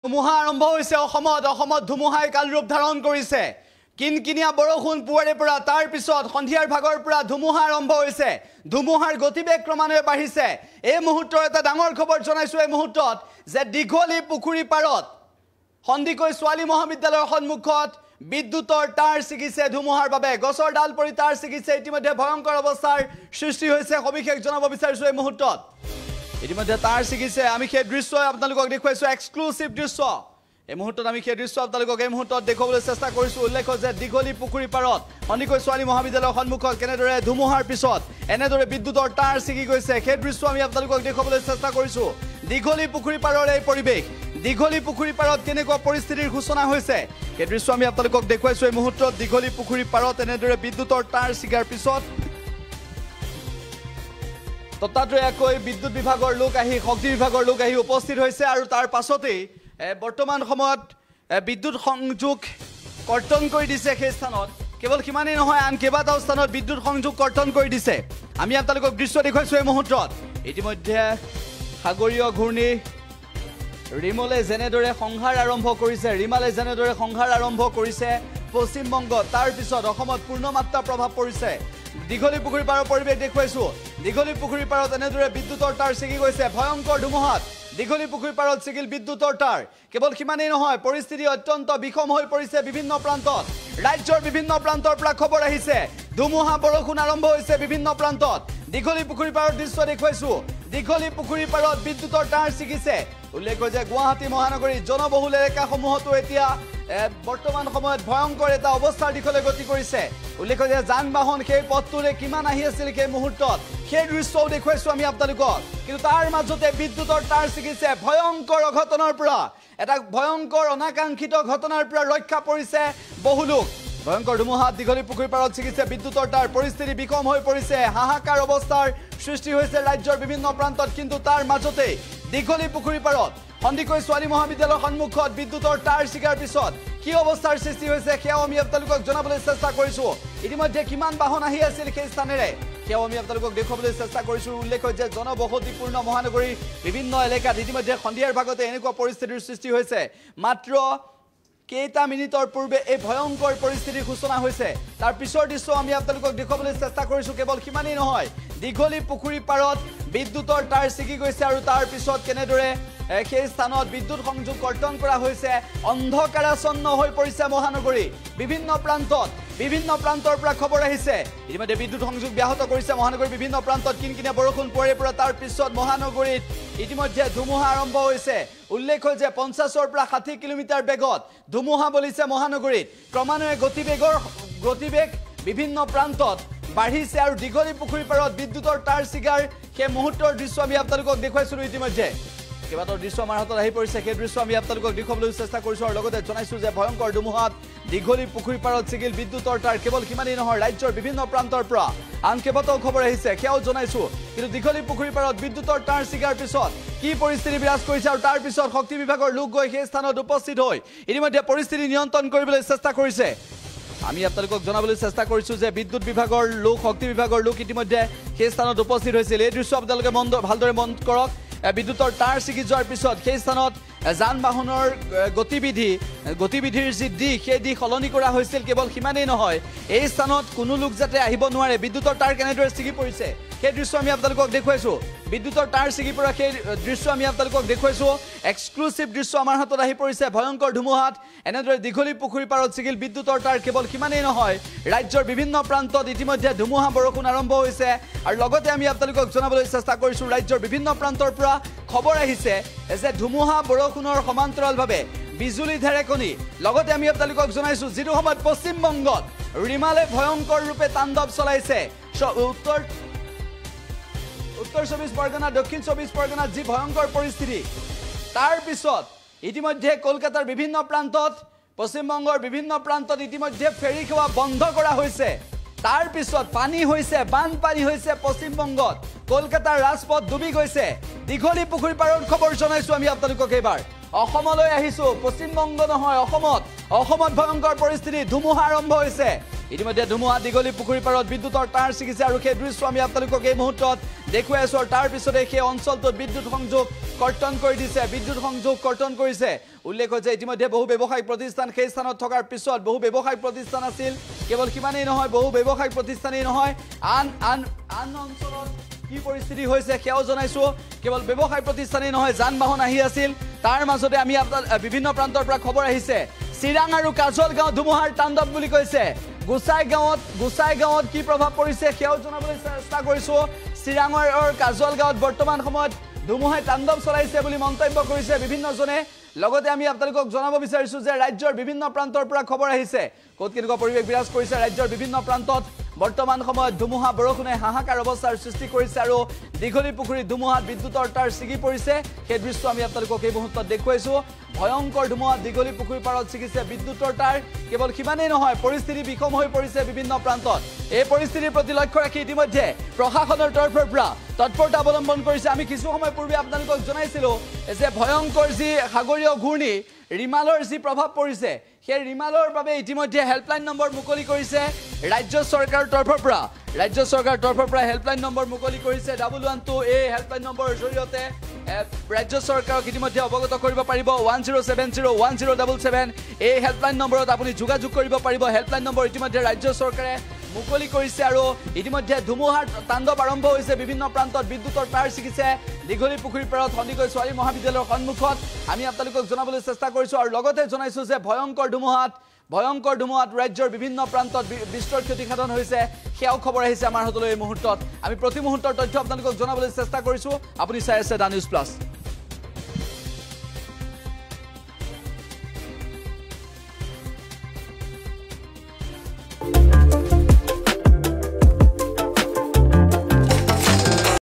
ধুমুহা আৰম্ভ হৈছে অসমত ধুমুহাই কাল ৰূপ ধাৰণ কৰিছে কিনকিনিয়া বৰষুণ পুৱাৰে পৰা তাৰ পিছত সন্ধিয়াৰ ভাগৰ পৰা ধুমুহা আৰম্ভ হৈছে ধুমুহাৰ গতিবেগ ক্ৰমান্বয়ে বাঢ়িছে এই মুহূৰ্তৰ এটা ডাঙৰ খবৰ জনাইছো এই মুহূৰ্তত যে দীঘলী পুখুৰী পাৰত সন্দিকৈ ছোৱালী মহাবিদ্যালয়ৰ সন্মুখত বিদ্যুতৰ তাৰ ছিগিছে ধুমুহাৰ বাবে গছৰ ডাল পৰি তাৰ ছিগিছে ইতিমধ্যে ভয়ংকৰ অৱস্থাৰ সৃষ্টি হৈছে সবিশেষ জনাব বিচাৰিছো এই মুহূৰ্তত ইতিমধ্যে তাৰ ছিগিছে আমি সেই দৃশ্য আপোনালোকক দেখুৱাইছো এক্সক্লুসিভ দৃশ্য এই মুহূৰ্তত আমি সেই দৃশ্য আপোনালোকক এই মুহূৰ্তত দেখুৱাবলৈ চেষ্টা কৰিছো উল্লেখ যে দীঘলী পুখুৰী পাৰত সন্দিকৈ ছোৱালী মহাবিদ্যালয়ৰ সন্মুখত কেনেদৰে ধুমুহাৰ পিছত এনেদৰে বিদ্যুতৰ তাৰ ছিগি গৈছে সেই দৃশ্য আমি আপোনালোকক দেখুৱাবলৈ চেষ্টা কৰিছো দীঘলী পুখুৰী পাৰৰ এই পৰিবেশ দীঘলী পুখুৰী পাৰত কেনেকুৱা পৰিস্থিতিৰ সূচনা হৈছে এই দৃশ্য আমি আপোনালোকক দেখুৱাইছো এই মুহূৰ্তত দীঘলী পুখুৰী পাৰত এনেদৰে বিদ্যুতৰ তাৰ ছিগাৰ পিছত ততাতৈয়াকৈ বিদ্যুৎ বিভাগৰ লোক আহি শক্তি বিভাগৰ লোক আহি উপস্থিত হৈছে আৰু তাৰ পাছতেই বৰ্তমান সময়ত বিদ্যুৎ সংযোগ কৰ্তন কৰি দিছে সেই স্থানত কেৱল কিমানেই নহয় আন কেইবাটাও স্থানত বিদ্যুৎ সংযোগ কৰ্তন কৰি দিছে আমি আপোনালোকক দৃশ্য দেখুৱাইছো এই মুহূৰ্তত ইতিমধ্যে সাগৰীয় ঘূৰ্ণী ৰিমলে যেনেদৰে সংহাৰ আৰম্ভ কৰিছে পশ্চিমবংগ তাৰ পিছত অসমত পূৰ্ণমাত্ৰা প্ৰভাৱ পৰিছে দীঘলী পুখুৰী পাৰৰ পৰিৱেশ দেখুৱাইছো দীঘলী পুখুৰী পাৰত এনেদৰে বিদ্যুতৰ তাৰ ছিগি গৈছে ভয়ংকৰ ধুমুহাত দীঘলী পুখুৰী পাৰত ছিগিল বিদ্যুতৰ তাৰ কেৱল কিমানেই নহয় পৰিস্থিতি অত্যন্ত বিষম হৈ পৰিছে বিভিন্ন প্ৰান্তত ৰাজ্যৰ বিভিন্ন প্ৰান্তৰ পৰা খবৰ আহিছে ধুমুহা বৰষুণ আৰম্ভ হৈছে বিভিন্ন প্ৰান্তত দীঘলী পুখুৰী পাৰৰ দৃশ্য দেখুৱাইছো দীঘলী পুখুৰী পাৰত বিদ্যুতৰ তাৰ ছিগিছে উল্লেখ যে গুৱাহাটী মহানগৰীৰ জনবহুল এলেকাসমূহতো এতিয়া বৰ্তমান সময়ত ভয়ংকৰ এটা অৱস্থাৰ দিশলৈ গতি কৰিছে উল্লেখ যে যান বাহন সেই পথটোৰে কিমান আহি আছিল সেই মুহূৰ্তত সেই দৃশ্যও দেখুৱাইছো আমি আপোনালোকক কিন্তু তাৰ মাজতে বিদ্যুতৰ তাৰ ছিগিছে ভয়ংকৰ অঘটনৰ পৰা এটা ভয়ংকৰ অনাকাংক্ষিত ঘটনাৰ পৰা ৰক্ষা পৰিছে বহু লোক ভয়ংকৰ ধুমুহাত দীঘলী পুখুৰী পাৰত ছিগিছে বিদ্যুতৰ তাৰ পৰিস্থিতি বিষম হৈ পৰিছে হাহাকাৰ অৱস্থাৰ সৃষ্টি হৈছে ৰাজ্যৰ বিভিন্ন প্ৰান্তত কিন্তু তাৰ মাজতে দীঘলী পুখুৰী পাৰত সন্দিকৈ ছোৱালী মহাবিদ্যালয়ৰ সন্মুখত বিদ্যুতৰ তাৰ ছিগাৰ পিছত কি অৱস্থাৰ সৃষ্টি হৈছে সেয়াও আমি আপোনালোকক জনাবলৈ চেষ্টা কৰিছো ইতিমধ্যে কিমান বাহন আহি আছিল সেই স্থানেৰে সেয়াও আমি আপোনালোকক দেখুৱাবলৈ চেষ্টা কৰিছো উল্লেখ যে জনবসতিপূৰ্ণ মহানগৰীৰ বিভিন্ন এলেকাত ইতিমধ্যে সন্ধিয়াৰ ভাগতে এনেকুৱা পৰিস্থিতিৰ সৃষ্টি হৈছে মাত্ৰ কেইটা মিনিটৰ পূৰ্বে এই ভয়ংকৰ পৰিস্থিতিৰ সূচনা হৈছে তাৰ পিছৰ দৃশ্য আমি আপোনালোকক দেখুৱাবলৈ চেষ্টা কৰিছো কেৱল কিমানেই নহয় দীঘলী পুখুৰী পাৰত বিদ্যুতৰ তাৰ ছিগি গৈছে আৰু তাৰ পিছত কেনেদৰে সেই স্থানত বিদ্যুৎ সংযোগ কৰ্তন কৰা হৈছে অন্ধকাৰাচ্ছন্ন হৈ পৰিছে মহানগৰী বিভিন্ন প্ৰান্তৰ পৰা খবৰ আহিছে ইতিমধ্যে বিদ্যুৎ সংযোগ ব্যাহত কৰিছে মহানগৰীৰ বিভিন্ন প্ৰান্তত কিনকিনিয়া বৰষুণ পৰে পৰা তাৰ পিছত মহানগৰীত ইতিমধ্যে ধুমুহা আৰম্ভ হৈছে উল্লেখ যে 50ৰ পৰা 60 কিলোমিটাৰ বেগত ধুমুহা বলিছে মহানগৰীত ক্ৰমান্বয়ে গতিবেগ বিভিন্ন প্ৰান্তত বাঢ়িছে আৰু দীঘলী পুখুৰী পাৰত বিদ্যুতৰ তাৰ ছিগাৰ সেই মুহূৰ্তৰ দৃশ্য আমি আপোনালোকক দেখুৱাইছিলো ইতিমধ্যে কেইবাটাও দৃশ্য আমাৰ হাতত আহি পৰিছে সেই দৃশ্য আমি আপোনালোকক দেখুৱাবলৈ চেষ্টা কৰিছো আৰু লগতে জনাইছো যে ভয়ংকৰ ধুমুহাত দীঘলী পুখুৰী পাৰত ছিগিল বিদ্যুতৰ তাৰ কেৱল কিমানেই নহয় ৰাজ্যৰ বিভিন্ন প্ৰান্তৰ পৰা আন কেইবাটাও খবৰ আহিছে সেয়াও জনাইছো কিন্তু দীঘলী পুখুৰী পাৰত বিদ্যুতৰ তাৰ ছিগাৰ পিছত কি পৰিস্থিতি বিৰাজ কৰিছে আৰু তাৰ পিছত শক্তি বিভাগৰ লোক গৈ সেই স্থানত উপস্থিত হৈ ইতিমধ্যে পৰিস্থিতি নিয়ন্ত্ৰণ কৰিবলৈ চেষ্টা কৰিছে আমি আপোনালোকক জনাবলৈ চেষ্টা কৰিছো যে বিদ্যুৎ বিভাগৰ লোক শক্তি বিভাগৰ লোক ইতিমধ্যে সেই স্থানত উপস্থিত হৈছিল এই দৃশ্য আপোনালোকে ভালদৰে মন কৰক বিদ্যুতৰ তাৰ ছিগি যোৱাৰ পিছত সেই স্থানত যান বাহনৰ গতিবিধিৰ যি দিশ সেই দিশ সলনি কৰা হৈছিল কেৱল সিমানেই নহয় এই স্থানত কোনো লোক যাতে আহিব নোৱাৰে বিদ্যুতৰ তাৰ কেনেদৰে ছিগি পৰিছে সেই দৃশ্য আমি আপোনালোকক দেখুৱাইছো বিদ্যুতৰ তাৰ ছিগি পৰা সেই দৃশ্য আমি আপোনালোকক দেখুৱাইছো এক্সক্লুসিভ দৃশ্য আমাৰ হাতত আহি পৰিছে ভয়ংকৰ ধুমুহাত এনেদৰে দীঘলী পুখুৰী পাৰত ছিগিল বিদ্যুতৰ তাৰ কেৱল সিমানেই নহয় ৰাজ্যৰ বিভিন্ন প্ৰান্তত ইতিমধ্যে ধুমুহা বৰষুণ আৰম্ভ হৈছে আৰু লগতে আমি আপোনালোকক জনাবলৈ চেষ্টা কৰিছো ৰাজ্যৰ বিভিন্ন প্ৰান্তৰ পৰা খবৰ আহিছে যে ধুমুহা বৰষুণৰ সমান্তৰালভাৱে বিজুলী ঢেৰেকনি লগতে আমি আপোনালোকক জনাইছো যিটো সময়ত পশ্চিমবংগত ৰিমালে ভয়ংকৰ ৰূপে তাণ্ডৱ চলাইছে উত্তৰ 24 পৰগনা দক্ষিণ 24 পৰগনাত যি ভয়ংকৰ পৰিস্থিতি তাৰ পিছত ইতিমধ্যে কলকাতাৰ বিভিন্ন প্ৰান্তত পশ্চিমবংগৰ বিভিন্ন প্ৰান্তত ইতিমধ্যে ফেৰী সেৱা বন্ধ কৰা হৈছে তাৰ পিছত পানী হৈছে বানপানী হৈছে পশ্চিমবংগত কলকাতাৰ ৰাজপথ ডুবি গৈছে দীঘলী পুখুৰী পাৰৰ খবৰ জনাইছো আমি আপোনালোকক এবাৰ অসমলৈ আহিছো পশ্চিমবংগ নহয় অসমত ভয়ংকৰ পৰিস্থিতি ধুমুহা আৰম্ভ হৈছে ইতিমধ্যে ধুমুহা দীঘলী পুখুৰী পাৰত বিদ্যুতৰ তাৰ ছিগিছে আৰু সেই দৃশ্য আমি আপোনালোকক এই মুহূৰ্তত দেখুৱাই আছো আৰু তাৰ পিছতে সেই অঞ্চলটোত বিদ্যুৎ সংযোগ কৰ্তন কৰি দিছে বিদ্যুৎ সংযোগ কৰ্তন কৰিছে উল্লেখ হৈছে ইতিমধ্যে বহু ব্যৱসায়িক প্ৰতিষ্ঠান সেই স্থানত থকাৰ পিছত বহু ব্যৱসায়িক প্ৰতিষ্ঠান আছিল কেৱল কিমানেই নহয় বহু ব্যৱসায়িক প্ৰতিষ্ঠানেই নহয় আন অঞ্চলত কি পৰিস্থিতি হৈছে সেয়াও জনাইছো কেৱল ব্যৱসায়িক প্ৰতিষ্ঠানেই নহয় যান বাহন আহি আছিল তাৰ মাজতে আমি বিভিন্ন প্ৰান্তৰ পৰা খবৰ আহিছে চিৰাং আৰু কাজল গাঁও ধুমুহাৰ তাণ্ডৱ বুলি কৈছে গুছাই গাঁৱত কি প্ৰভাৱ পৰিছে সেয়াও জনাবলৈ চেষ্টা কৰিছো চিৰাঙৰ কাজল গাঁৱত বৰ্তমান সময়ত ধুমুহাই তাণ্ডৱ চলাইছে বুলি মন্তব্য কৰিছে বিভিন্নজনে লগতে আমি আপোনালোকক জনাব বিচাৰিছো যে ৰাজ্যৰ বিভিন্ন প্ৰান্তৰ পৰা খবৰ আহিছে ক'ত কেনেকুৱা পৰিৱেশ বিৰাজ কৰিছে ৰাজ্যৰ বিভিন্ন প্ৰান্তত বৰ্তমান সময়ত ধুমুহা বৰষুণে হাহাকাৰ অৱস্থাৰ সৃষ্টি কৰিছে আৰু দীঘলী পুখুৰী ধুমুহাত বিদ্যুতৰ তাঁৰ ছিগি পৰিছে সেই দৃশ্য আমি আপোনালোকক এই মুহূৰ্তত দেখুৱাইছো ভয়ংকৰ ধুমুহাত দীঘলী পুখুৰী পাৰত ছিগিছে বিদ্যুতৰ তাঁৰ কেৱল সিমানেই নহয় পৰিস্থিতি বিষম হৈ পৰিছে বিভিন্ন প্ৰান্তত এই পৰিস্থিতিৰ প্ৰতি লক্ষ্য ৰাখি ইতিমধ্যে প্ৰশাসনৰ তৰফৰ পৰা তৎপৰতা অৱলম্বন কৰিছে আমি কিছু সময় পূৰ্বে আপোনালোকক জনাইছিলো যে ভয়ংকৰ যি সাগৰীয় ঘূৰ্ণী ৰিমালৰ যি প্ৰভাৱ পৰিছে সেই ৰিমালৰ বাবে ইতিমধ্যে হেল্পলাইন নম্বৰ মুকলি কৰিছে ৰাজ্য চৰকাৰৰ তৰফৰ পৰা হেল্পলাইন নম্বৰ মুকলি কৰিছে 112 এই হেল্পলাইন নম্বৰৰ জৰিয়তে ৰাজ্য চৰকাৰক ইতিমধ্যে অৱগত কৰিব পাৰিব 10701077 এই হেল্পলাইন নম্বৰত আপুনি যোগাযোগ কৰিব পাৰিব হেল্পলাইন নম্বৰ ইতিমধ্যে ৰাজ্য চৰকাৰে মুকলি কৰিছে আৰু ইতিমধ্যে ধুমুহাৰ তাণ্ডৱ আৰম্ভ হৈছে বিভিন্ন প্ৰান্তত বিদ্যুতৰ তাঁৰ ছিগিছে দীঘলী পুখুৰীৰ পাৰত সন্দিকৈ ছোৱালী মহাবিদ্যালয়ৰ সন্মুখত আমি আপোনালোকক জনাবলৈ চেষ্টা কৰিছো আৰু লগতে জনাইছো যে ভয়ংকৰ ধুমুহাত ৰাজ্যৰ বিভিন্ন প্ৰান্তত বিস্তৰ ক্ষতিসাধন হৈছে সেয়াও খবৰ আহিছে আমাৰ হাতলৈ এই মুহূৰ্তত আমি প্ৰতি মুহূৰ্তৰ তথ্য আপোনালোকক জনাবলৈ চেষ্টা কৰিছো আপুনি চাই আছে দা নিউজ প্লাছ